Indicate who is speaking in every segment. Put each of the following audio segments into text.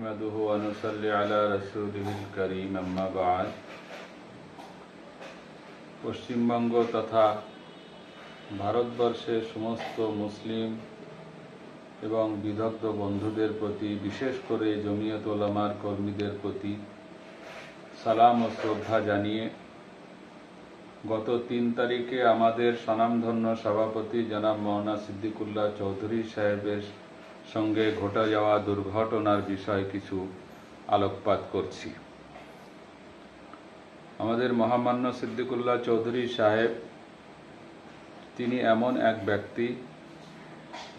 Speaker 1: नहमदुहु व नुसल्ली अला रसूलिहिल करीम अम्मा बाद। পশ্চিমবঙ্গ তথা ভারতবর্ষের সমস্ত মুসলিম এবং বিদগ্ধ বন্ধুদের প্রতি, বিশেষ করে জমিয়ত উলামার কর্মীদের প্রতি সালাম ও শ্রদ্ধা জানিয়ে গত ৩ তারিখে আমাদের স্বনামধন্য সভাপতি জনাব মাওলানা সিদ্দিকুল্লাহ চৌধুরী সাহেবের সঙ্গে ঘটে যাওয়া দুর্ঘটনার বিষয়ে কিছু আলোকপাত করছি। আমাদের মহামান্য সিদ্দিকুল্লাহ চৌধুরী সাহেব তিনি এমন এক ব্যক্তি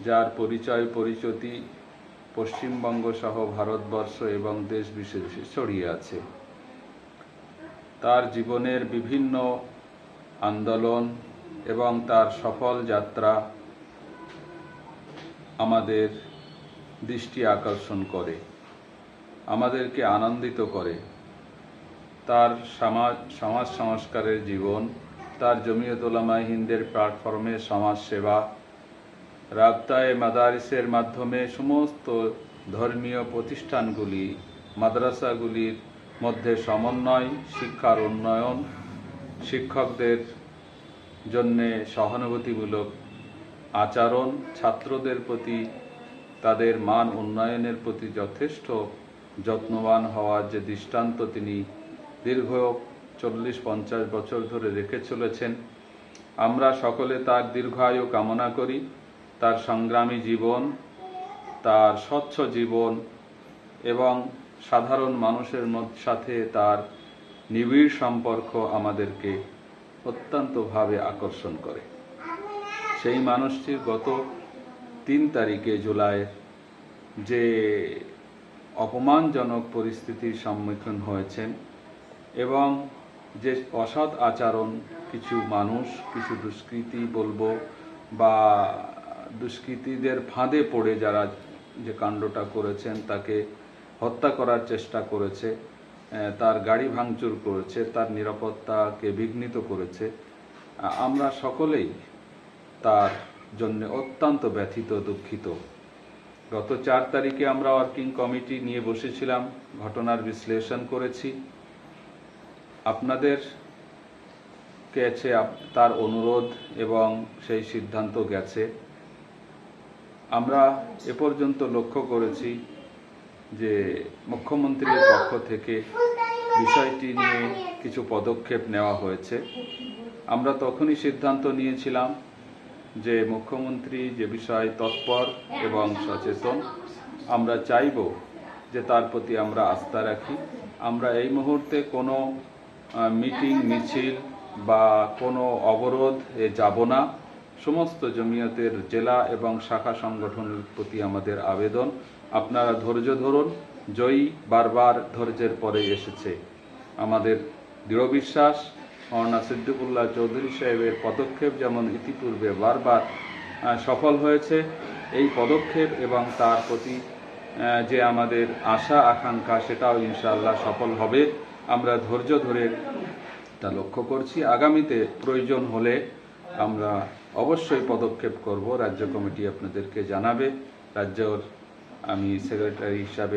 Speaker 1: যার পরিচিতি পশ্চিমবঙ্গ সহ ভারতবর্ষ এবং দেশ বিশেষে ছড়িয়ে আছে। তার জীবনের বিভিন্ন আন্দোলন এবং তার সফল যাত্রা আমাদের দৃষ্টি আকর্ষণ করে, আমাদেরকে আনন্দিত করে। তার সমাজ সংস্কারের জীবন, তার জমিয়ত উলামায়ে হিন্দের প্ল্যাটফর্মে সমাজ সেবা, রাবতায়ে মাদারিসের মাধ্যমে সমস্ত ধর্মীয় প্রতিষ্ঠানগুলি, মাদ্রাসাগুলির মধ্যে সমন্বয়, শিক্ষার উন্নয়ন, শিক্ষকদের জন্যে সহানুভূতিমূলক আচরণ, ছাত্রদের প্রতি তাদের মান উন্নয়নের প্রতি যথেষ্ট যত্নবান হওয়ার যে দৃষ্টান্ত তিনি দীর্ঘ 40-50 বছর ধরে রেখে চলেছেন। আমরা সকলে তার দীর্ঘায়ু কামনা করি। তার সংগ্রামী জীবন, তার স্বচ্ছ জীবন এবং সাধারণ মানুষের সাথে তার নিবিড় সম্পর্ক আমাদেরকে অত্যন্তভাবে আকর্ষণ করে। সেই মানুষটির গত 3 তারিখে জুলাইয়ের যে অপমানজনক পরিস্থিতির সম্মুখীন হয়েছেন এবং যে অসৎ আচরণ কিছু মানুষ, কিছু দুষ্কৃতী বলবো বা দুষ্কৃতীদের ফাঁদে পড়ে যারা যে কাণ্ডটা করেছেন, তাকে হত্যা করার চেষ্টা করেছে, তার গাড়ি ভাঙচুর করেছে, তার নিরাপত্তাকে বিঘ্নিত করেছে, আমরা সকলেই তার জন্য অত্যন্ত ব্যথিত, দুঃখিত। গত 4 তারিখে আমরা ওয়ার্কিং কমিটি নিয়ে বসেছিলাম, ঘটনার বিশ্লেষণ করেছি। আপনাদের কাছে তার অনুরোধ এবং সেই সিদ্ধান্ত গেছে। আমরা এ পর্যন্ত লক্ষ্য করেছি যে মুখ্যমন্ত্রীর পক্ষ থেকে বিষয়টি নিয়ে কিছু পদক্ষেপ নেওয়া হয়েছে। আমরা তখনই সিদ্ধান্ত নিয়েছিলাম যে মুখ্যমন্ত্রী যে বিষয়ে তৎপর এবং সচেতন, আমরা চাইব যে তার প্রতি আমরা আস্থা রাখি। আমরা এই মুহূর্তে কোনো মিটিং, মিছিল বা কোনো অবরোধে যাব না। সমস্ত জমিয়তের জেলা এবং শাখা সংগঠনের প্রতি আমাদের আবেদন, আপনারা ধৈর্য ধরুন। জয়ী বারবার ধৈর্যের পরে এসেছে। আমাদের দৃঢ় বিশ্বাস মাওলানা সিদ্দিকুল্লাহ চৌধুরী সাহেবের পদক্ষেপ যেমন ইতিপূর্বে বারবার সফল হয়েছে, এই পদক্ষেপ এবং তার প্রতি যে আমাদের আশা আকাঙ্ক্ষা সেটাও ইনশাআল্লাহ সফল হবে। আমরা ধৈর্য ধরে তা লক্ষ্য করছি। আগামীতে প্রয়োজন হলে আমরা অবশ্যই পদক্ষেপ করব। রাজ্য কমিটি আপনাদেরকে জানাবে। রাজ্যের আমি সেক্রেটারি হিসাবে